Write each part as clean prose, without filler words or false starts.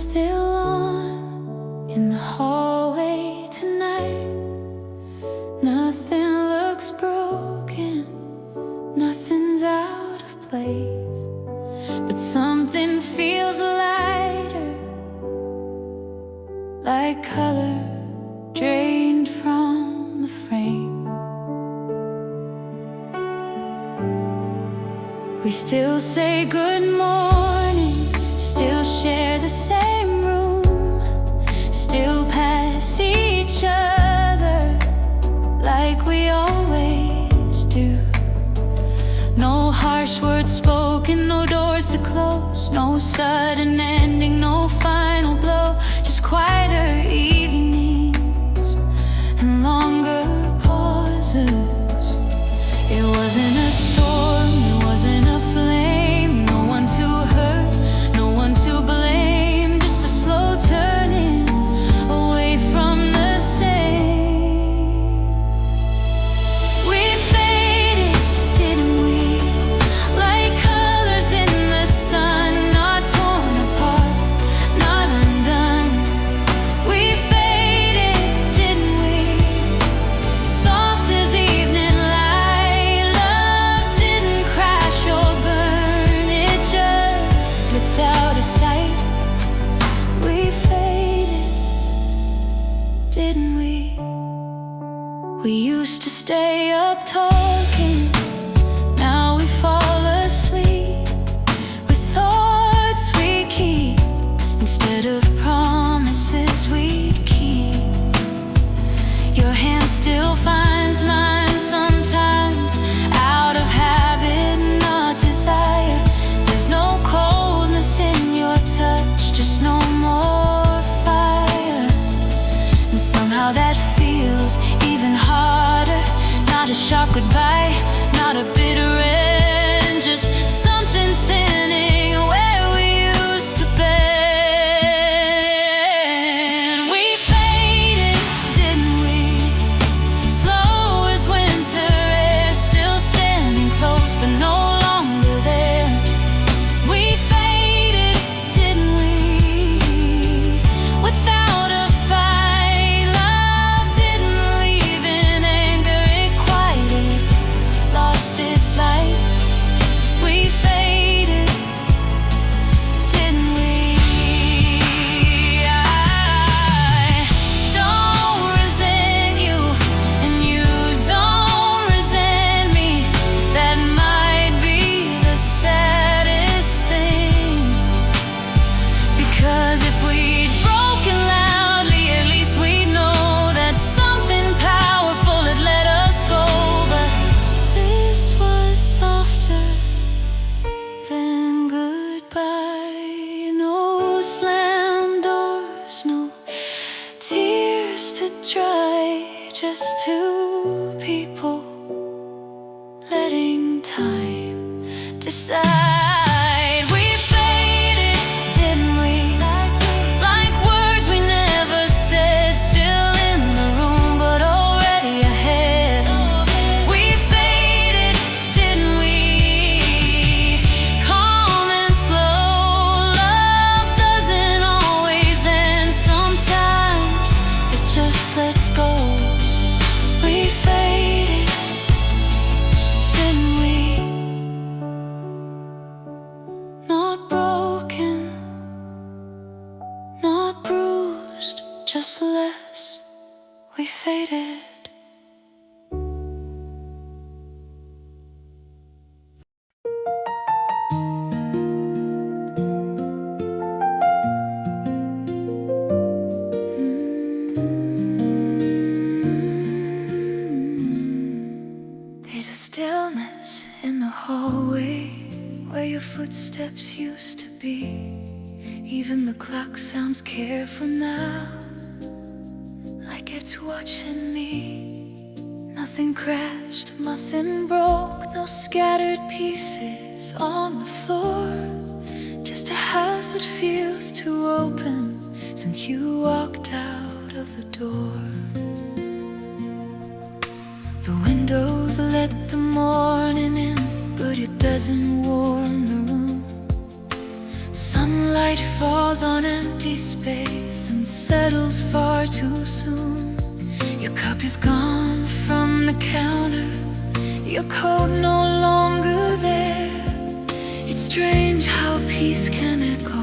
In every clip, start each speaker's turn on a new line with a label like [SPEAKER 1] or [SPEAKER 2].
[SPEAKER 1] still on in the hallway tonight. Nothing looks broken, nothing's out of place, but something feels lighter, like color drained from the frame. We still say good morning, still share the same room, still pass each other like we always do. No harsh words spoken, no doors to close, no sudden ending, no final blow. Just quieter evenings and longer pauses. It wasn't a storm, it wasn't a flame, no one to hurt, no one to blame, just a slow turning away from the same. We faded, didn't we? Like colors in the sun, not torn apart, not undone. We faded, didn't we? Soft as evening light, love didn't crash or burn, it just slipped out of sight. We faded, didn't we? We used to stay up talking, now we fall asleep with thoughts we keep instead of promises we'd keep. Your hand still finds mine sometimes, out of habit, not desire. There's no coldness in your touch, just no more fire. And somehow that feels even harder. Not a sharp goodbye, not a bitter end, just something thinning where we used to bend. We faded, didn't we? Slow as winter air, still standing close but no longer there. We faded, didn't we? Without a fight, love didn't leave in anger, it quieted, lost its light. We faded, didn't we? I don't resent you, and you don't resent me. That might be the saddest thing, because if we'd broken loudly, at least we'd know that something powerful had let us go. But this was softer than goodbye. No slammed doors, no tears to dry, just two people letting time decide. We faded, didn't we? Like words we never said, still in the room but already ahead. We faded, didn't we? Calm and slow, love doesn't always end, sometimes it just lets go. We faded, didn't we? Not broken, not bruised, just less. We faded. There's a stillness in the hallway where your footsteps used to be. Even the clock sounds careful now, like it's watching me. Nothing crashed, nothing broke, no scattered pieces on the floor. Just a house that feels too open since you walked out of the door. The windows let the morning in, but it doesn't warm the room. Sunlight light falls on empty space and settles far too soon. Your cup is gone from the counter, your coat no longer there. It's strange how peace can echo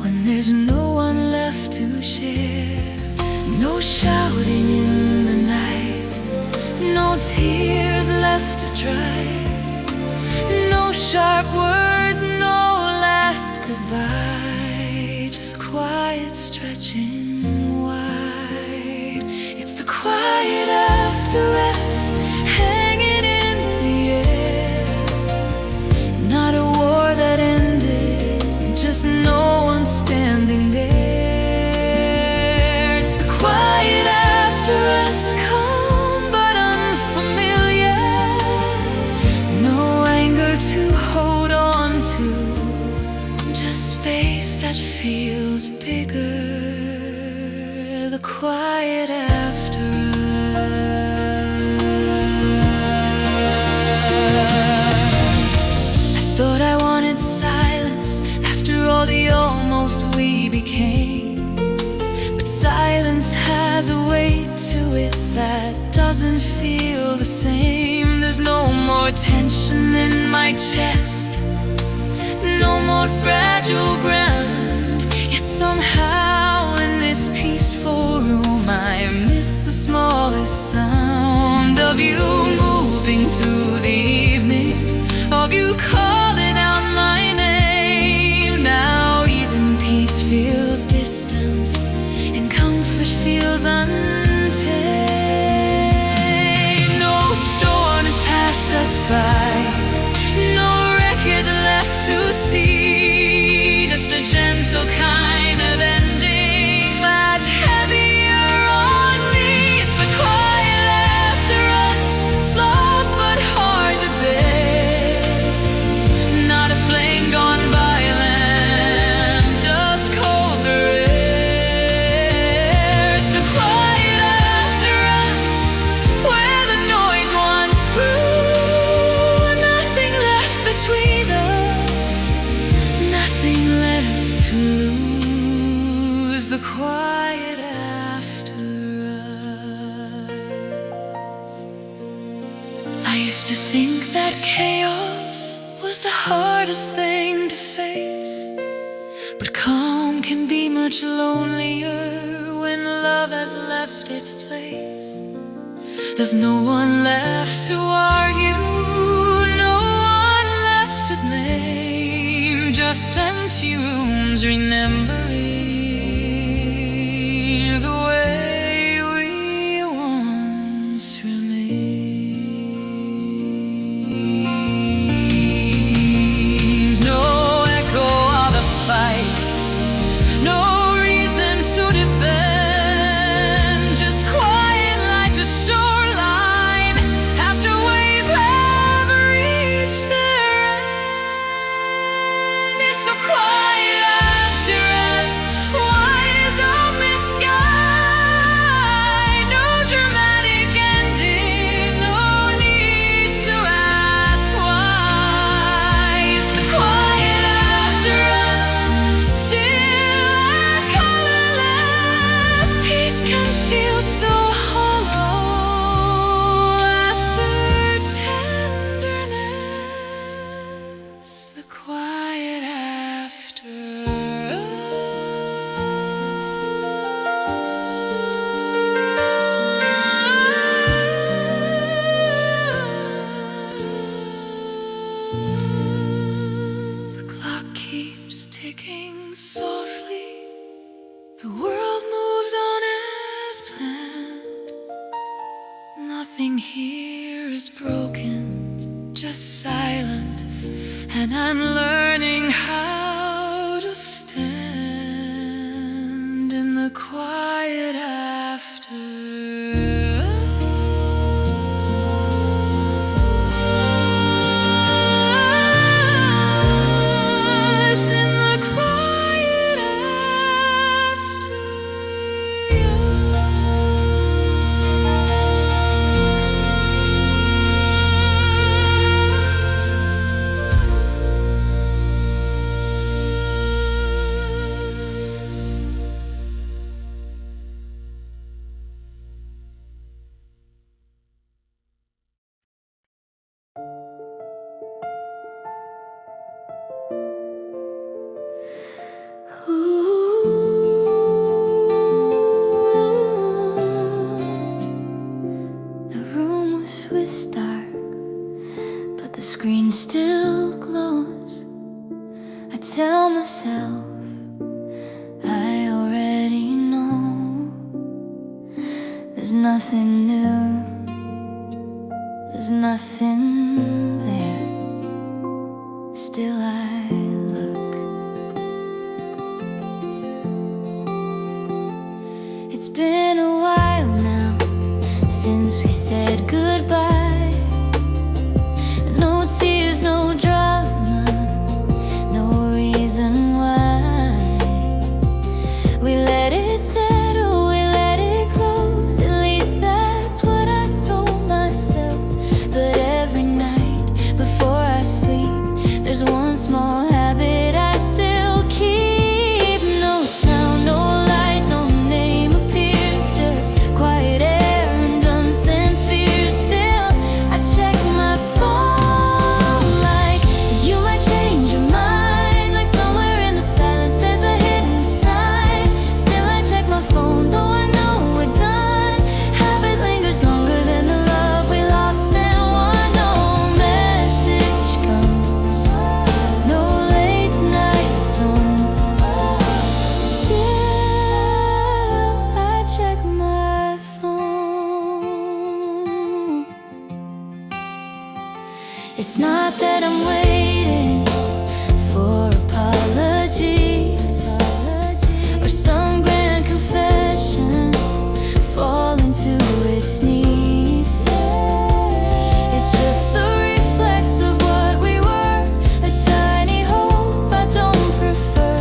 [SPEAKER 1] when there's no one left to share. No shouting in the night, no tears left to dry, no sharp words, no last goodbye, just quiet stretching wide. It's the quiet after rest, hanging in the air. Not a war that ended, just no one standing there. It's the quiet after us, calm but unfamiliar. No anger to hold on to, just space that feels bigger. The quiet after us. I thought I wanted silence after all the almost we became, but silence has a weight to it that doesn't feel the same. There's no more tension in my chest, no more fragile ground. Yet somehow in this peaceful room I miss the smallest sound of you moving through the evening, of you calling out my name. Now even peace feels distant and comfort feels untamed. No storm has passed us by, no wreckage left to see, just a gentle kind of ending that's heavier on me. It's the quiet after us, soft but hard to bear. Not a flame gone violent, just colder air. It's the quiet after us, where the noise once grew. Nothing left between us, nothing left to lose. The quiet after us. I used to think that chaos was the hardest thing to face, but calm can be much lonelier when love has left its place. There's no one left to argue, no one left to blame, just empty rooms remembering the way we once remained. No echo of a fight, no reason to defend, just quiet like a shoreline after waves have reached their end. It's the quiet after us, wise open sky, no dramatic ending, no need to ask why. It's the quiet after us, still and colorless. Peace can feel so hollow after tenderness. The quiet after us. The clock keeps ticking softly, the world moves on as planned. Nothing here is broken, just silent, and I'm learning how to stand in the quiet after us, in the quiet after you. There's nothing new, there's nothing there. Still I look. It's been a while now since we said goodbye. No tears, no drama, no reason why. We let it settle, we let it close. At least that's what I told myself. But every night before I sleep, there's one small habit I still keep. No sound, no light, no name appears, just quiet air and unsent fears. Still, I check my phone like you might change your mind. Like somewhere in the silence there's a hidden sign. Still, I check my phone, though I know we're done. Habit lingers longer than the love we lost and won. No message comes, no late night tone. Still, I check my phone. It's not that I'm waiting for apologies or some grand confession falling to its knees. It's just the reflex of what we were, a tiny hope I don't prefer.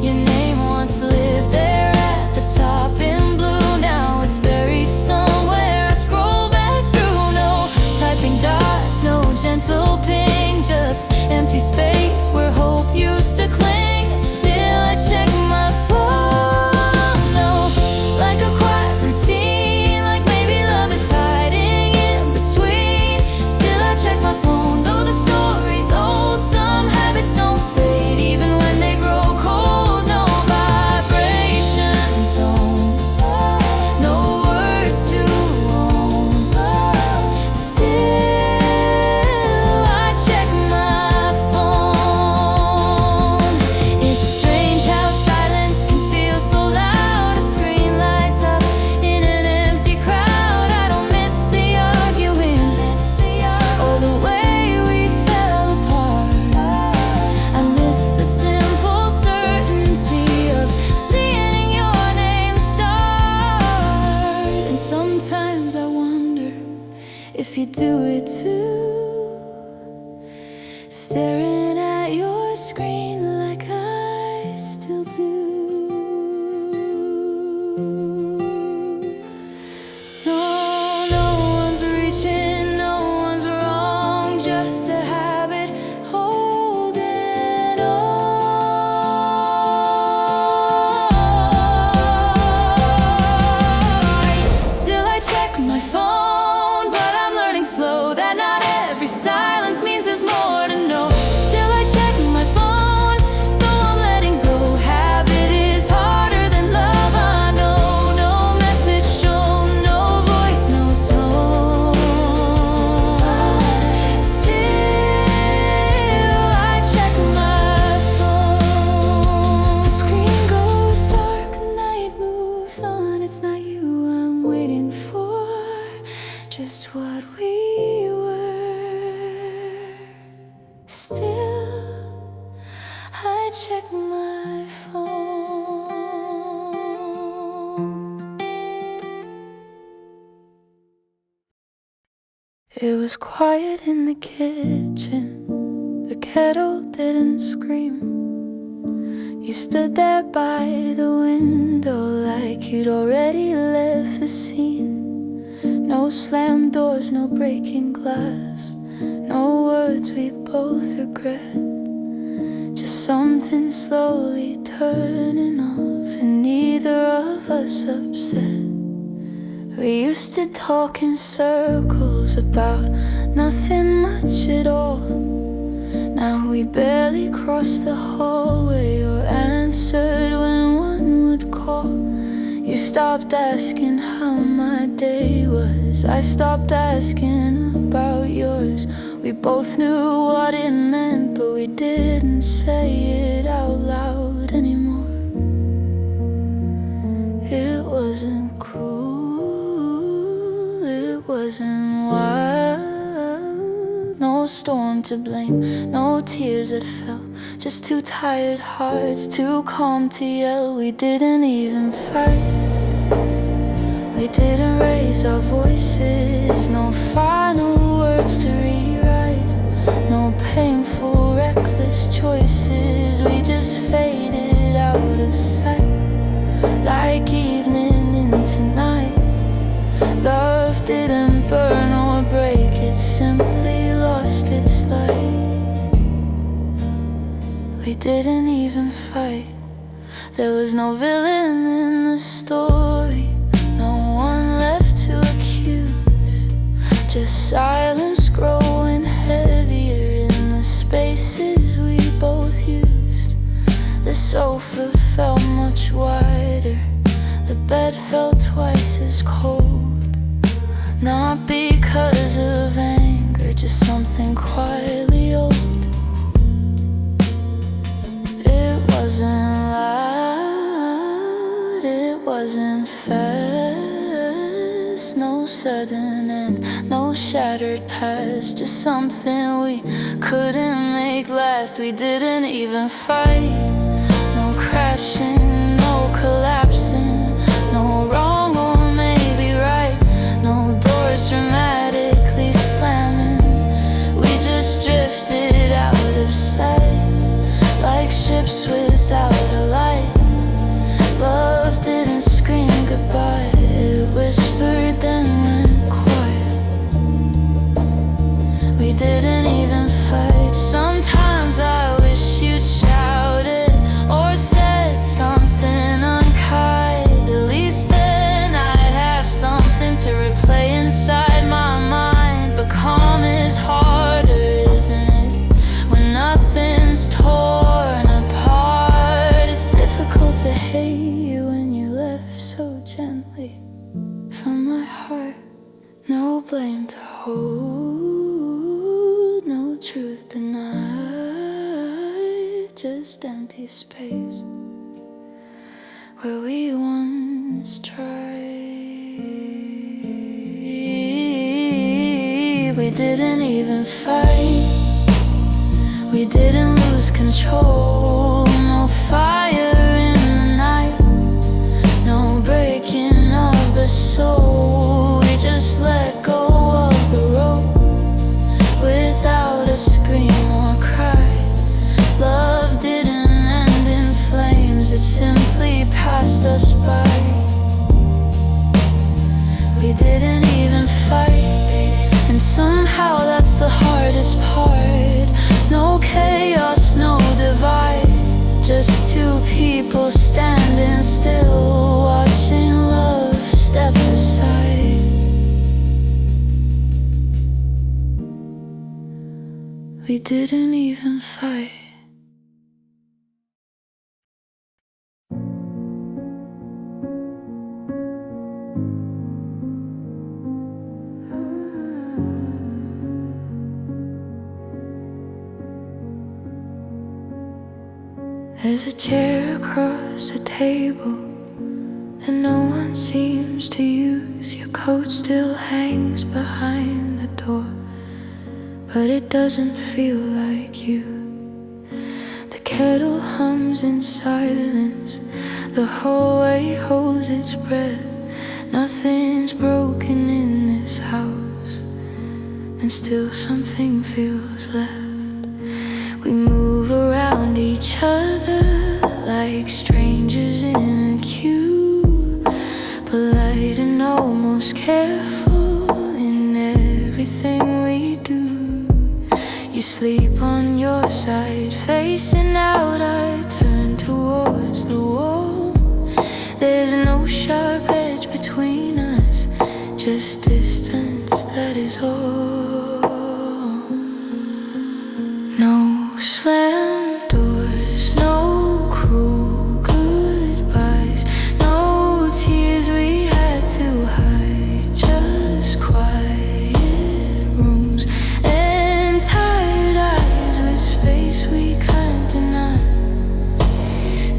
[SPEAKER 1] Your name once lived there at the top in blue. Now it's buried somewhere. I scroll back through, no typing dots, no gentle ping, just empty space where hope used to cling. Still, I check my phone, no, like a quiet routine, like maybe love is hiding in between. Still, I check my phone, though the story's old. Some habits don't fade, even when they grow cold. No vibration tone, no words to own. Still, I check my phone. It's strange how silence can feel so loud. A screen lights up in an empty crowd. I don't miss the arguing or the way we fell apart. I miss the simple certainty of seeing your name start. And sometimes I wonder if you do it too, staring at your screen like I still do. No, no one's reaching, no one's wrong, just a habit holding on. Still, I check my phone, but I'm learning slow that not every silence means there's more to know. Still, I check my phone, though I'm letting go. Habit is harder than love, I know. No message shown, no voice, no tone. Still, I check my phone. The screen goes dark, the night moves on. It's not you I'm waiting for, just what we were. Still, I check my phone. It was quiet in the kitchen, the kettle didn't scream. You stood there by the window like you'd already left the scene. No slammed doors, no breaking glass, no words we both regret, just something slowly turning off and neither of us upset. We used to talk in circles about nothing much at all. Now we barely cross the hallway or answered when one would call. You stopped asking how my day was, I stopped asking about yours. We both knew what it meant, but we didn't say it out loud anymore. It wasn't cruel. it wasn't wild. No storm to blame, no tears that fell, just two tired hearts, too calm to yell. We didn't even fight, we didn't raise our voices. No final words to rewrite, no painful, reckless choices. We just faded out of sight, like evening into night. Love didn't burn or break, it simply lost its light. We didn't even fight, there was no villain in the story, no one left to accuse, just silence growing heavier in the spaces we both used. The sofa felt much wider, the bed felt twice as cold. Not because of anger, just something quietly old. It wasn't loud, it wasn't fast, no sudden end, no shattered past, just something we couldn't make last. We didn't even fight, no crashing, no collapsing, no wrong or maybe right, no doors dramatically slamming. We just drifted out of sight, like ships without a light. Love didn't scream goodbye, it whispered then went quiet. We didn't even fight. Sometimes I wish you'd shouted or said something unkind. At least then I'd have something to replay inside my mind. But calm is harder, isn't it, when nothing's torn apart? It's difficult to hate you when you left so gently from my heart. No blame to hold, no truth denied, just empty space where we once tried. We didn't even fight, we didn't lose control. No fire in the night, no breaking of the soul. We just let go of the rope without a scream or cry. Love didn't end in flames, it simply passed us by. We didn't even fight, and somehow that's the hardest part. No chaos, no divide, just two people standing still, watching love step aside. We didn't even fight. There's a chair across the table, and no one seems to use. Your coat still hangs behind the door, but it doesn't feel like you. The kettle hums in silence, the hallway holds its breath. Nothing's broken in this house, and still something feels left. We move around each other like strangers in a queue, polite and almost careful in everything we do. You sleep on your side, facing out, I turn towards the wall. There's no sharp edge between us, just distance, that is all. No slam doors, no cruel goodbyes, no tears we had to hide, just quiet rooms and tired eyes with space we can't deny.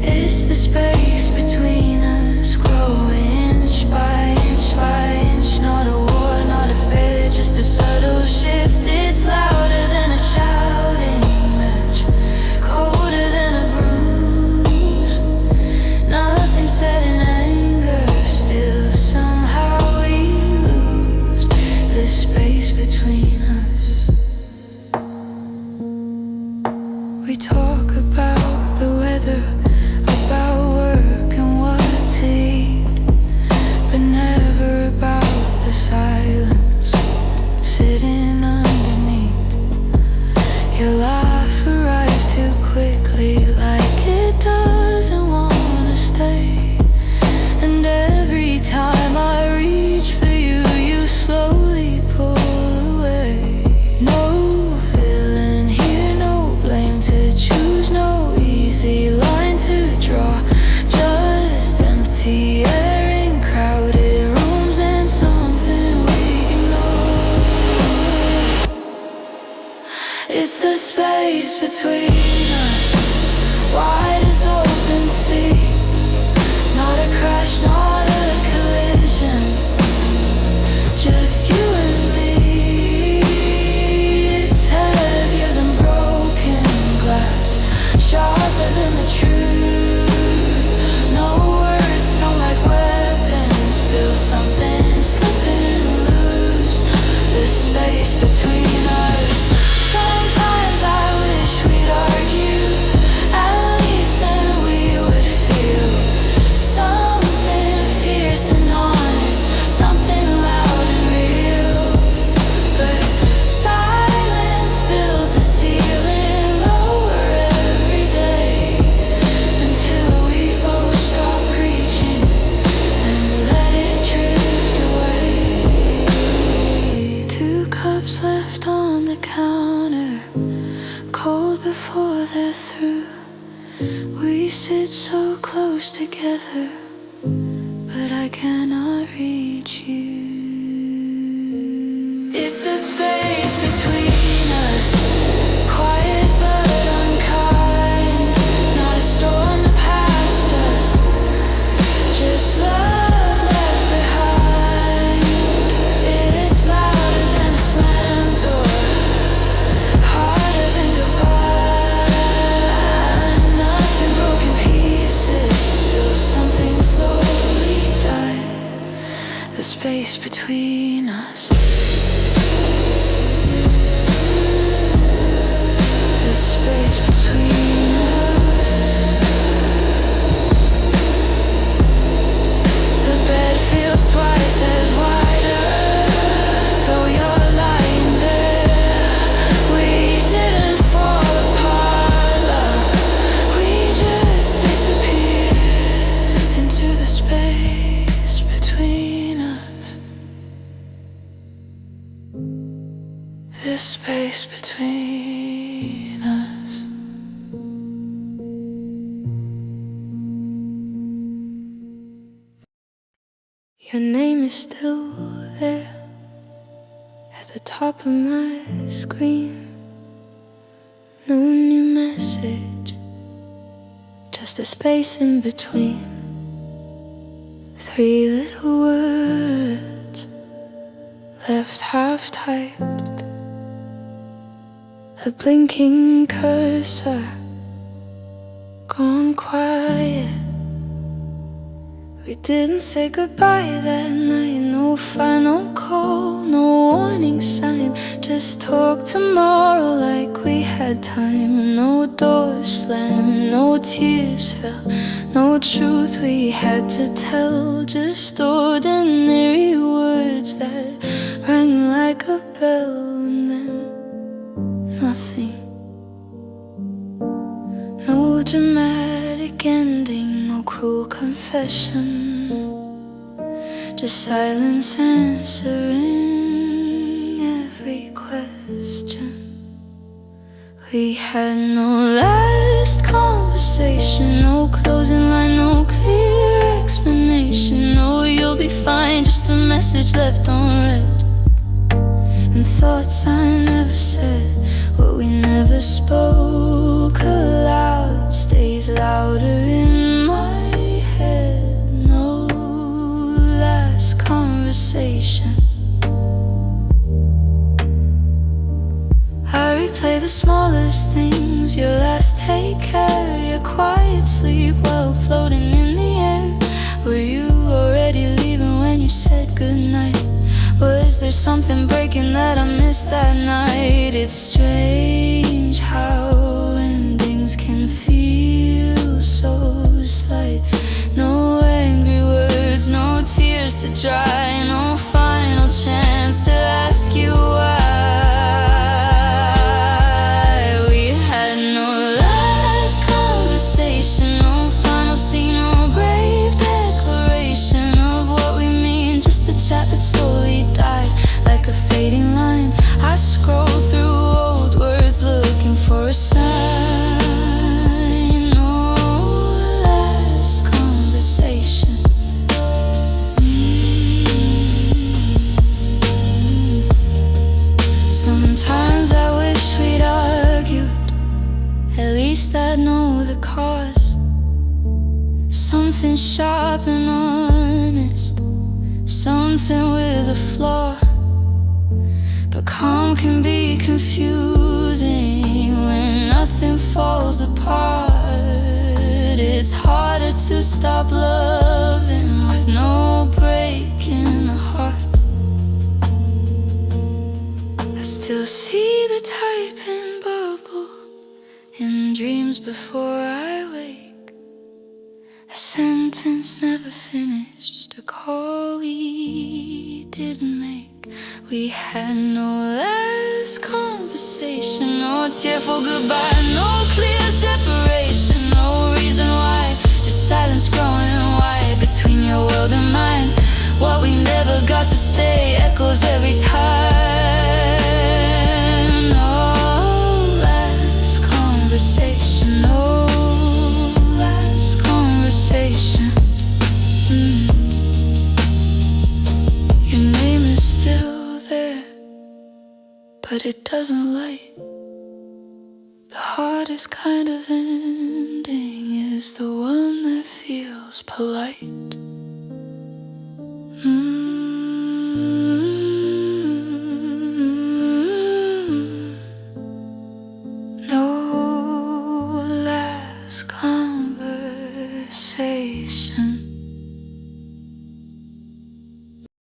[SPEAKER 1] It's the space between us, growing inch by inch by inch. Not a war, not a between us, wide as open sea. Not a crash, not a collision, just you and me. It's heavier than broken glass, sharper than the truth. No words sound like weapons, still something slipping loose. The space between us. Sometimes I wish we'd argue, at least then we would feel something fierce and honest, something loud and real. But silence builds a ceiling lower every day, until we both stop reaching and let it drift away. 2 cups left on the counter, cold before they're through. We sit so close together, but I cannot reach you. It's the space between us, quiet but unkind. Not a storm that passed us, just love left behind. It's louder than a slam door, harder than goodbye. Nothing broken pieces, still something slowly died. The space between us. The space between us. The bed feels twice as wider, though you're lying there. We didn't fall apart, love. We just disappeared into the space between us. This space between us. Your name is still there at the top of my screen. No new message, just a space in between. 3 little words left half typed, a blinking cursor gone quiet. We didn't say goodbye that night, no final call, no warning sign. Just talk tomorrow like we had time. No door slammed, no tears fell, no truth we had to tell. Just ordinary words that rang like a bell, and then nothing. No dramatic ending, no cruel confession, just silence answering every question. We had no last conversation, no closing line, no clear explanation. No, you'll be fine, just a message left unread, and thoughts I never said, what we never spoke aloud stays louder in my head. No last conversation. I replay the smallest things, your last take care, your quiet sleep while floating in the air. Were you already leaving when you said goodnight? Was there something breaking that I missed that night? It's strange how endings can feel so slight. No angry words, no tears to dry, no final chance to ask you why. We had no last conversation, no final scene, no brave declaration of what we mean. Just a chat that slowly died like a fading line. I scroll through old words looking for a sign. No last conversation. Sometimes I wish we'd argued, something with a flaw. But calm can be confusing when nothing falls apart. It's harder to stop loving with no break in the heart. I still see the typing bubble in dreams before I wake. A sentence never finished, a call we didn't make. We had no last conversation, no tearful goodbye, no clear separation, no reason why, just silence growing wide between your world and mine. What we never got to say echoes every time. No last conversation, no last conversation. Your name is still there, but it doesn't light. The hardest kind of ending is the one that feels polite. No last conversation.